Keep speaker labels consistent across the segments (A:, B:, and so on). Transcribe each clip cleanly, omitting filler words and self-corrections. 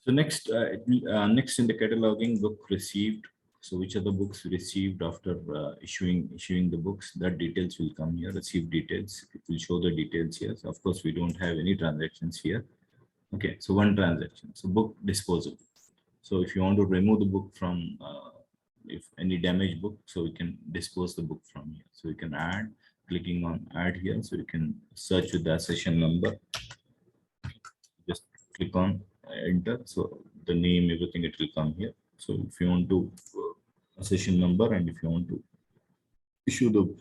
A: So next in the cataloging, book received. So which are the books received after issuing the books? That details will come here. Receive details. It will show the details here. So of course, we don't have any transactions here. Okay, so one transaction. So book disposal. So if you want to remove the book from, if any damaged book, so we can dispose the book from here. So we can add, clicking on add here. So you can search with the session number. Just click on enter. So the name, everything, it will come here. So if you want to a session number, and if you want to issue the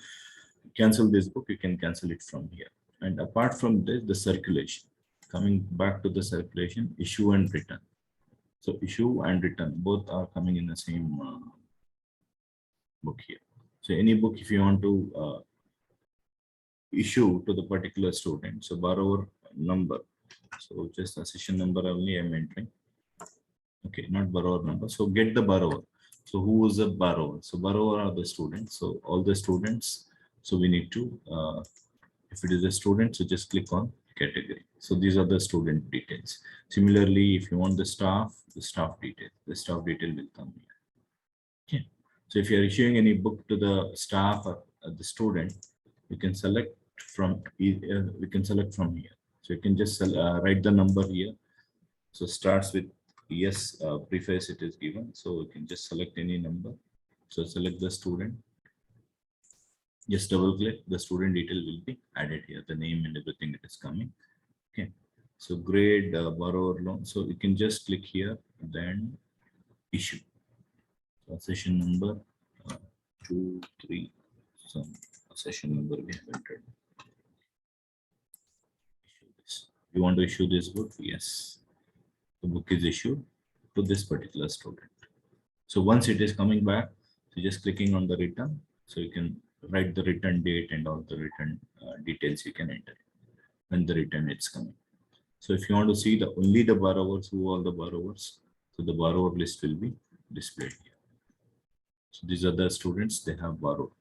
A: cancel this book, you can cancel it from here. And apart from this, the circulation, coming back to the circulation, issue and return. So issue and return both are coming in the same book here. So any book, if you want to issue to the particular student, so borrower number. So just a session number only I'm entering. Okay, not borrower number. So get the borrower. So who is the borrower? So borrower are the students. So all the students. So we need to, if it is a student, so just click on category. So these are the student details. Similarly, if you want the staff detail will come here. Okay. So if you are issuing any book to the staff or the student, you can select from we can select from here. So you can just write the number here. So starts with yes, preface it is given. So you can just select any number. So select the student. Just double click, the student detail will be added here, the name and everything that is coming. Okay. So grade, borrower loan. So you can just click here, then issue. So session number 2, 3. So session number we have entered. Issue this. You want to issue this book? Yes. The book is issued to this particular student. So once it is coming back, so just clicking on the return. So you can write the return date and all the return details you can enter when the return is coming. So if you want to see the only the borrowers, who are the borrowers, so the borrower list will be displayed here. So these are the students they have borrowed.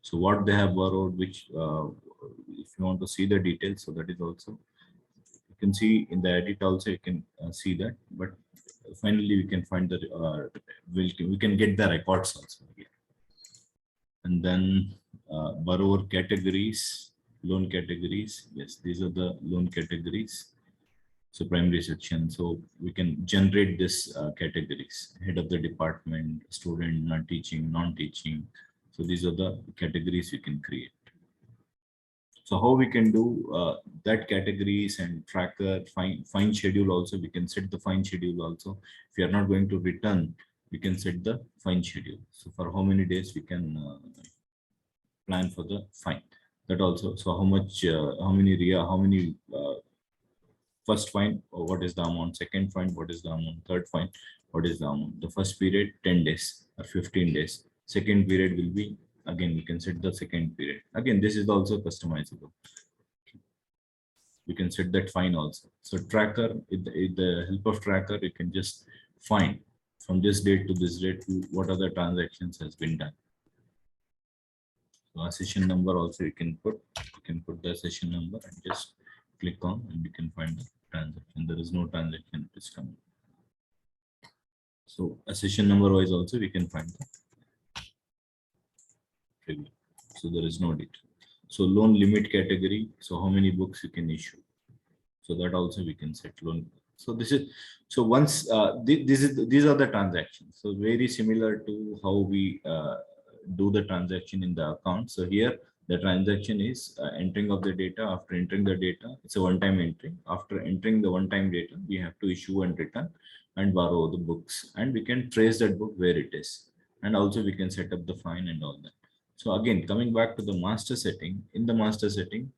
A: So what they have borrowed, which if you want to see the details, so that is also you can see in the edit also you can see that. But finally we can find the we can get the records also here. And then borrower categories, loan categories. Yes, these are the loan categories. So primary section. So we can generate this categories: head of the department, student, non-teaching, non-teaching. So these are the categories we can create. So how we can do that categories and tracker, fine schedule also. We can set the fine schedule also. If you are not going to return, we can set the fine schedule. So for how many days we can plan for the fine. That also. So how much, how many first fine, what is the amount? Second fine, what is the amount? Third fine, what is the amount? The first period 10 days or 15 days. Second period will be, again we can set the second period. Again, this is also customizable. We can set that fine also. So tracker, with the help of tracker, you can just find from this date to this date what other transactions has been done. So a session number also you can put the session number and just click on, and you can find the transaction. There is no transaction that is coming. So a session number wise also we can find the preview. So there is no detail. So loan limit category. So how many books you can issue. So that also we can set loan. So this is, so once these are the transactions. So very similar to how we do the transaction in the account. So here the transaction is entering of the data. After entering the data, it's a one-time entry. After entering the one-time data, we have to issue and return and borrow the books, and we can trace that book where it is, and also we can set up the fine and all that. So again, coming back to the master setting, in the master setting,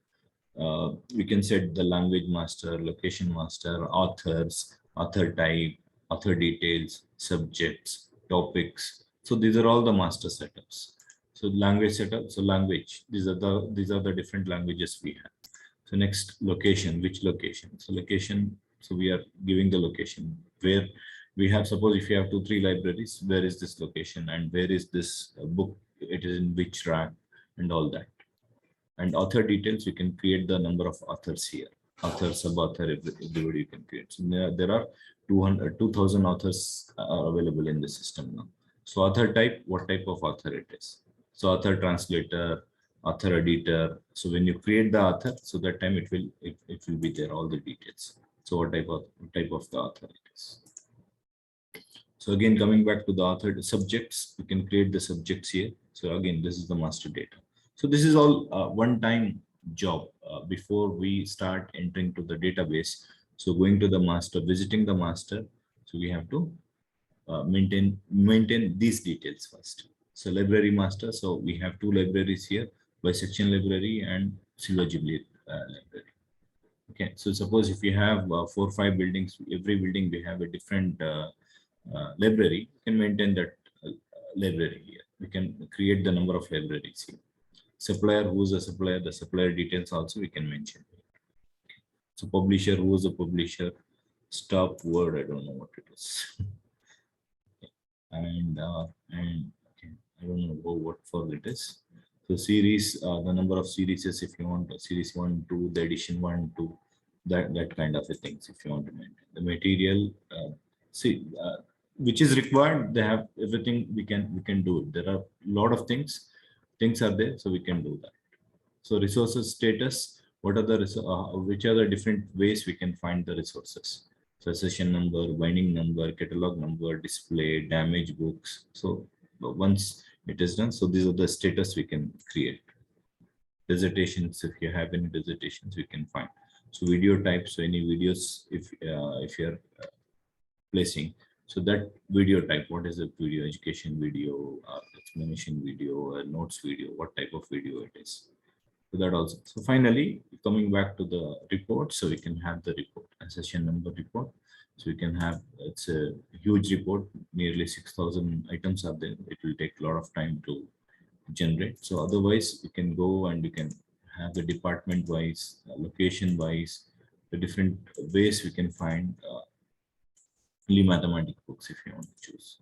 A: we can set the language master, location master, authors, author type, author details, subjects, topics. So these are all the master setups. So language setup, so language, these are the different languages we have. So next, location, which location? So location, so we are giving the location where we have, suppose if you have 2, 3 libraries, where is this location and where is this book, it is in which rack and all that. And author details, you can create the number of authors here. Author, sub-author, everybody you can create. So there are 2,000 authors are available in the system now. So author type, what type of author it is. So author, translator, author, editor. So when you create the author, so that time it will be there, all the details. So what type of the author it is. So again, coming back to the author subjects, you can create the subjects here. So again, this is the master data. So this is all one-time job before we start entering to the database. So going to the master, visiting the master. So we have to maintain these details first. So library master. So we have two libraries here, bisection library and Silverjubilee library. Okay. So suppose if you have 4 or 5 buildings, every building we have a different library, you can maintain that library here. We can create the number of libraries here. Supplier, who's a supplier, the supplier details also we can mention. So publisher, who is a publisher, stop word, I don't know what it is. and okay, I don't know what for it is. So series, the number of series, if you want series 1, 2, the edition 1, 2, that kind of a things if you want to maintain. The material, which is required, they have everything, we can do it. There are a lot of things are there, so we can do that. So resources status, what are the which are the different ways we can find the resources. So session number, binding number, catalog number, display, damage books. So once it is done, so these are the status we can create. Dissertations, if you have any dissertations, we can find. So video types, so any videos, if you're placing, so that video type, what is the video, education video, explanation video, notes video, what type of video it is. So that also. So finally, coming back to the report, so we can have the report, a session number report. So we can have, it's a huge report, nearly 6,000 items are there. It will take a lot of time to generate. So otherwise, you can go and you can have the department wise, location wise, the different ways we can find only mathematics books if you want to choose.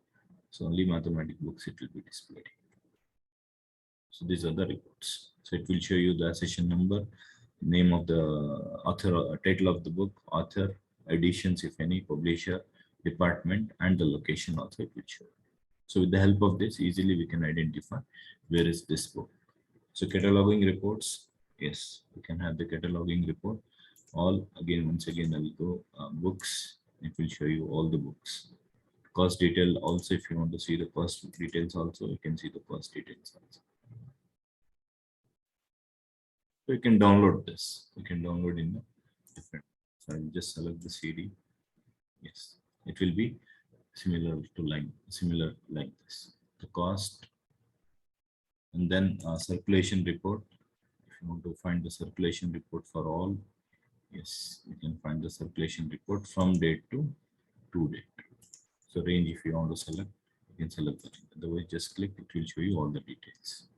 A: So only mathematics books it will be displayed. So these are the reports. So it will show you the session number, name of the author, title of the book, author, editions, if any, publisher, department, and the location also it will show. So with the help of this, easily we can identify where is this book. So cataloging reports, yes, we can have the cataloging report. All again, once again, I will go books. It will show you all the books. Cost detail also, if you want to see the cost details also, you can see the cost details also. So you can download this. You can download in the different. So I'll just select the CD. Yes, it will be similar like this. The cost, and then circulation report. If you want to find the circulation report for all, yes, you can find the circulation report from date to date. So range, if you want to select, you can select that. Otherwise, just click, it will show you all the details.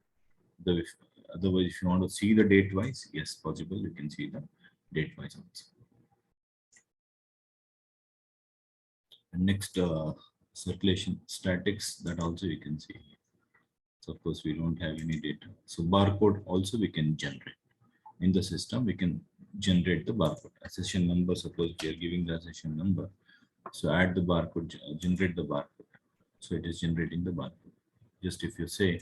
A: Otherwise, if you want to see the date wise, yes, possible, you can see the date wise also. And next, circulation statics, that also you can see. So of course, we don't have any data. So barcode also we can generate. In the system, we can generate the barcode. A session number, suppose we are giving the session number. So add the barcode, generate the barcode. So it is generating the barcode. Just if you say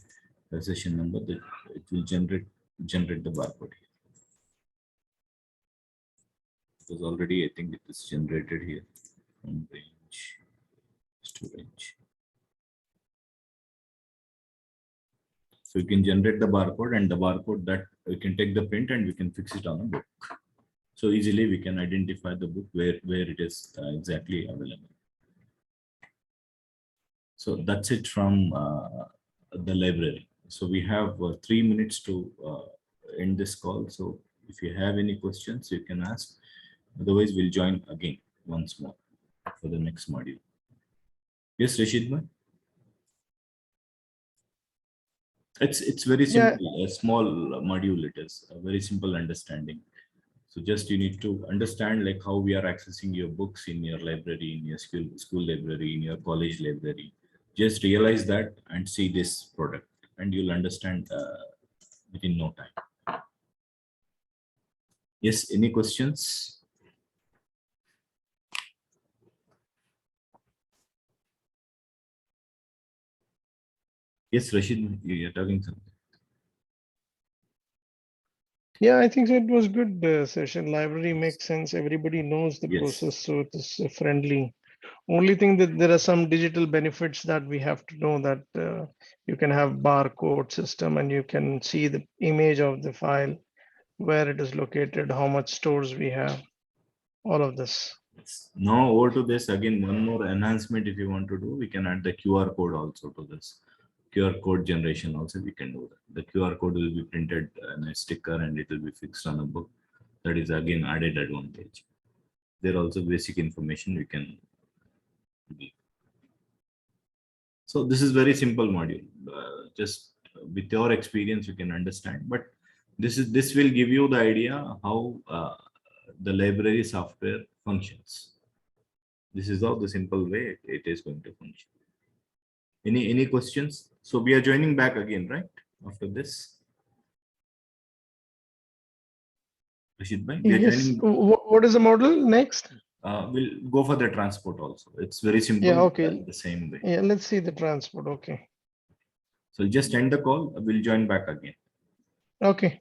A: the session number, that it will generate the barcode here. Because already I think it is generated here from range to range. So you can generate the barcode, and the barcode that we can take the print and we can fix it on a book. So easily we can identify the book where it is exactly available. So that's it from the library. So we have 3 minutes to end this call. So if you have any questions, you can ask. Otherwise, we'll join again once more for the next module. Yes, Rashid bhai? It's very simple. Yeah. A small module. It is a very simple understanding. So just you need to understand like how we are accessing your books in your library, in your school library, in your college library. Just realize that and see this product, and you'll understand within no time. Yes, any questions? Yes, Rashid, you're talking something.
B: Yeah, I think so. It was good session. Library makes sense. Everybody knows the
A: Yes.
B: process, so it is friendly. Only thing that there are some digital benefits that we have to know, that you can have barcode system and you can see the image of the file, where it is located, how much stores we have, all of this.
A: Now over to this again, one more enhancement if you want to do, we can add the QR code also to this. QR code generation also we can do that. The QR code will be printed in a sticker and it will be fixed on a book. That is again added advantage. There also basic information we can give. So this is very simple module. Just with your experience you can understand, but this will give you the idea how the library software functions. This is how the simple way it is going to function. Any questions? So we are joining back again, right? After this, Rashid bhai, we are
B: Yes.
A: joining.
B: What is the model next?
A: We'll go for the transport also. It's very simple.
B: Yeah, okay.
A: The same way.
B: Yeah, let's see the transport. Okay.
A: So just end the call. We'll join back again.
B: Okay.